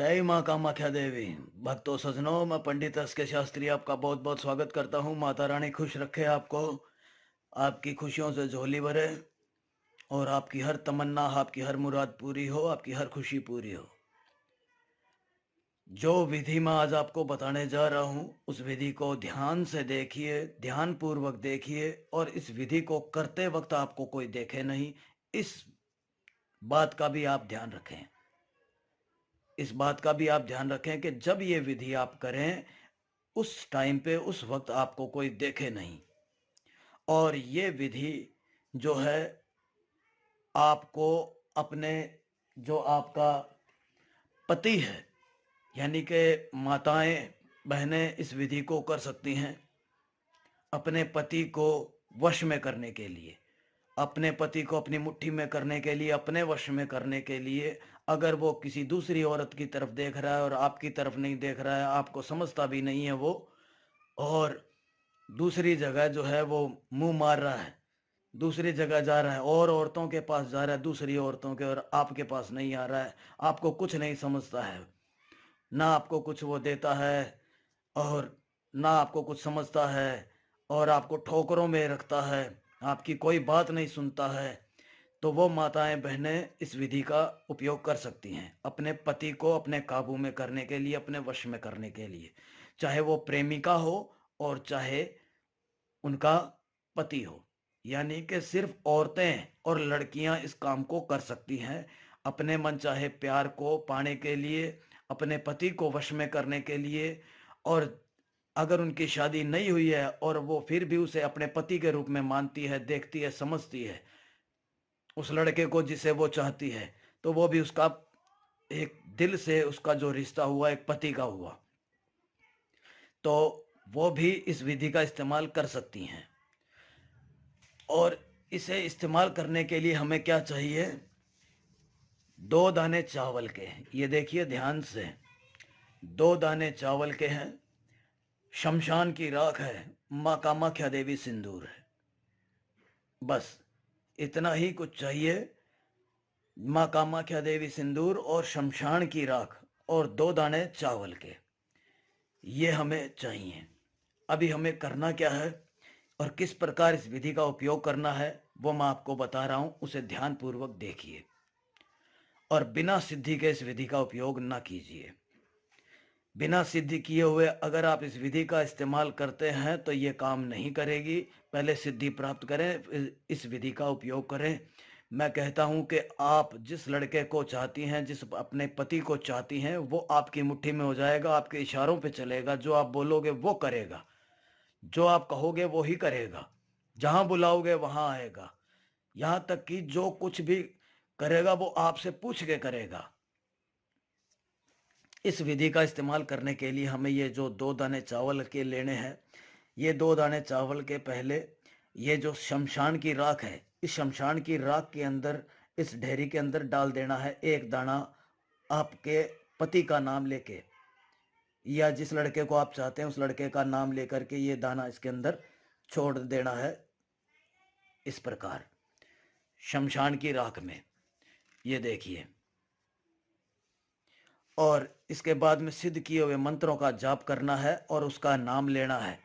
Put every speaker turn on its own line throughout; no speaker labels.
जय माँ कामाख्या देवी। भक्तों सजनों, मैं पंडित एस के शास्त्री आपका बहुत बहुत स्वागत करता हूँ। माता रानी खुश रखे आपको, आपकी खुशियों से झोली भरे और आपकी हर तमन्ना, आपकी हर मुराद पूरी हो, आपकी हर खुशी पूरी हो। जो विधि मैं आज आपको बताने जा रहा हूँ, उस विधि को ध्यान से देखिए, ध्यान पूर्वक देखिए, और इस विधि को करते वक्त आपको कोई देखे नहीं, इस बात का भी आप ध्यान रखें। इस बात का भी आप ध्यान रखें कि जब ये विधि आप करें, उस टाइम पे उस वक्त आपको कोई देखे नहीं। और ये विधि जो है, आपको अपने, जो आपका पति है, यानी कि माताएं बहनें इस विधि को कर सकती हैं अपने पति को वश में करने के लिए, अपने पति को अपनी मुट्ठी में करने के लिए, अपने वश में करने के लिए। अगर वो किसी दूसरी औरत की तरफ देख रहा है और आपकी तरफ नहीं देख रहा है, आपको समझता भी नहीं है वो, और दूसरी जगह जो है वो मुंह मार रहा है, दूसरी जगह जा रहा है और औरतों के पास जा रहा है, दूसरी औरतों के, और आपके पास नहीं आ रहा है, आपको कुछ नहीं समझता है, ना आपको कुछ वो देता है और ना आपको कुछ समझता है, और आपको ठोकरों में रखता है, आपकी कोई बात नहीं सुनता है, तो वो माताएं बहनें इस विधि का उपयोग कर सकती हैं अपने पति को अपने काबू में करने के लिए, अपने वश में करने के लिए। चाहे वो प्रेमिका हो और चाहे उनका पति हो, यानी कि सिर्फ औरतें और लड़कियां इस काम को कर सकती हैं अपने मनचाहे प्यार को पाने के लिए, अपने पति को वश में करने के लिए। और अगर उनकी शादी नहीं हुई है और वो फिर भी उसे अपने पति के रूप में मानती है, देखती है, समझती है, उस लड़के को जिसे वो चाहती है, तो वो भी उसका एक दिल से उसका जो रिश्ता हुआ एक पति का हुआ, तो वो भी इस विधि का इस्तेमाल कर सकती हैं। और इसे इस्तेमाल करने के लिए हमें क्या चाहिए? 2 दाने चावल के, ये देखिए ध्यान से, 2 दाने चावल के हैं, शमशान की राख है, माँ कामाख्या देवी सिंदूर है, बस इतना ही कुछ चाहिए। माँ कामाख्या देवी सिंदूर और शमशान की राख और 2 दाने चावल के, ये हमें चाहिए। अभी हमें करना क्या है और किस प्रकार इस विधि का उपयोग करना है, वो मैं आपको बता रहा हूं, उसे ध्यान पूर्वक देखिए और बिना सिद्धि के इस विधि का उपयोग ना कीजिए। बिना सिद्धि किए हुए अगर आप इस विधि का इस्तेमाल करते हैं तो ये काम नहीं करेगी। पहले सिद्धि प्राप्त करें, फिर इस विधि का उपयोग करें। मैं कहता हूं कि आप जिस लड़के को चाहती हैं, जिस अपने पति को चाहती हैं, वो आपकी मुट्ठी में हो जाएगा, आपके इशारों पे चलेगा, जो आप बोलोगे वो करेगा, जो आप कहोगे वो ही करेगा, जहां बुलाओगे वहां आएगा, यहां तक कि जो कुछ भी करेगा वो आपसे पूछ के करेगा। इस विधि का इस्तेमाल करने के लिए हमें ये जो 2 दाने चावल के लेने हैं, ये 2 दाने चावल के पहले ये जो शमशान की राख है, इस शमशान की राख के अंदर, इस ढेरी के अंदर डाल देना है 1 दाना आपके पति का नाम लेके, या जिस लड़के को आप चाहते हैं उस लड़के का नाम लेकर के ये दाना इसके अंदर छोड़ देना है। इस प्रकार शमशान की राख में, ये देखिए, और इसके बाद में सिद्ध किए हुए मंत्रों का जाप करना है और उसका नाम लेना है।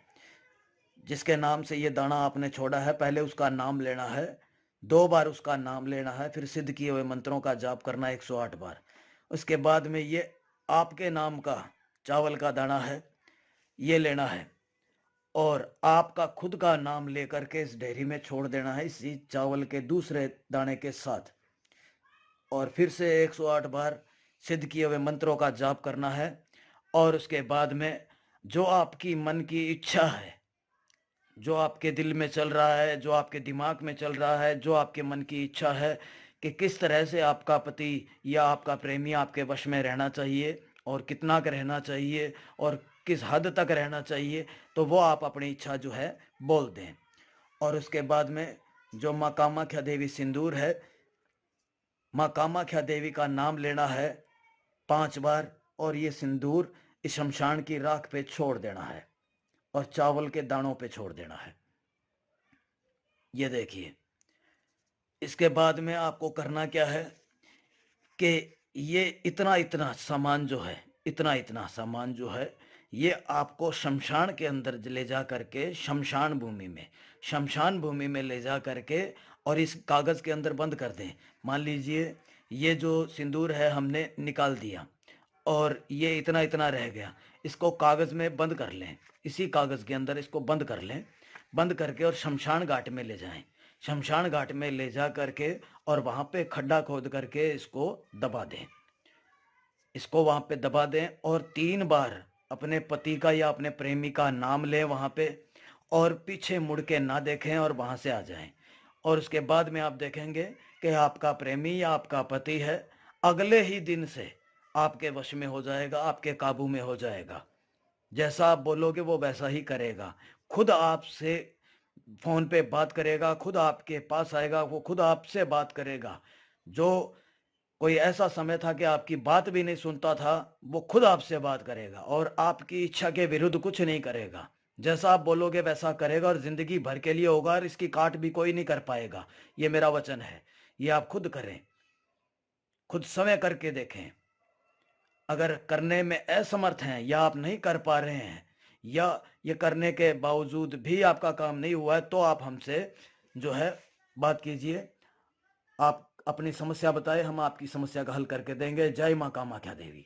जिसके नाम से ये दाना आपने छोड़ा है, पहले उसका नाम लेना है, 2 बार उसका नाम लेना है, फिर सिद्ध किए हुए मंत्रों का जाप करना है 108 बार। उसके बाद में ये आपके नाम का चावल का दाना है, ये लेना है और आपका खुद का नाम लेकर के इस ढेरी में छोड़ देना है इसी चावल के दूसरे दाने के साथ। और फिर से 108 बार सिद्ध किए हुए मंत्रों का जाप करना है। और उसके बाद में जो आपकी मन की इच्छा है, जो आपके दिल में चल रहा है, जो आपके दिमाग में चल रहा है, जो आपके मन की इच्छा है कि किस तरह से आपका पति या आपका प्रेमी आपके वश में रहना चाहिए और कितना का रहना चाहिए और किस हद तक रहना चाहिए, तो वो आप अपनी इच्छा जो है बोल दें। और उसके बाद में जो माँ कामाख्या देवी सिंदूर है, माँ कामाख्या देवी का नाम लेना है 5 बार और ये सिंदूर इस शमशान की राख पे छोड़ देना है और चावल के दानों पे छोड़ देना है। ये देखिए, इसके बाद में आपको करना क्या है कि ये इतना इतना सामान जो है, इतना इतना सामान जो है, ये आपको शमशान के अंदर ले जा करके शमशान भूमि में ले जा करके और इस कागज के अंदर बंद कर दें। मान लीजिए ये जो सिंदूर है हमने निकाल दिया और ये इतना इतना रह गया, इसको कागज में बंद कर लें, इसी कागज के अंदर इसको बंद कर लें, बंद करके और शमशान घाट में ले जाएं। शमशान घाट में ले जा करके और वहां पे खड्डा खोद करके इसको दबा दें, इसको वहां पे दबा दें और 3 बार अपने पति का या अपने प्रेमी का नाम लें वहां पे, और पीछे मुड़ के ना देखें और वहां से आ जाएं। और उसके बाद में आप देखेंगे कि आपका प्रेमी या आपका पति है, अगले ही दिन से आपके वश में हो जाएगा, आपके काबू में हो जाएगा। जैसा आप बोलोगे वो वैसा ही करेगा। खुद आपसे फोन पे बात करेगा, खुद आपके पास आएगा, वो खुद आपसे बात करेगा। जो कोई ऐसा समय था कि आपकी बात भी नहीं सुनता था, वो खुद आपसे बात करेगा और आपकी इच्छा के विरुद्ध कुछ नहीं करेगा। जैसा आप बोलोगे वैसा करेगा और जिंदगी भर के लिए होगा और इसकी काट भी कोई नहीं कर पाएगा। ये मेरा वचन है, ये आप खुद करें, खुद समय करके देखें। अगर करने में असमर्थ हैं या आप नहीं कर पा रहे हैं या ये करने के बावजूद भी आपका काम नहीं हुआ है, तो आप हमसे जो है बात कीजिए। आप अपनी समस्या बताएं, हम आपकी समस्या का हल करके देंगे। जय मां कामाख्या देवी।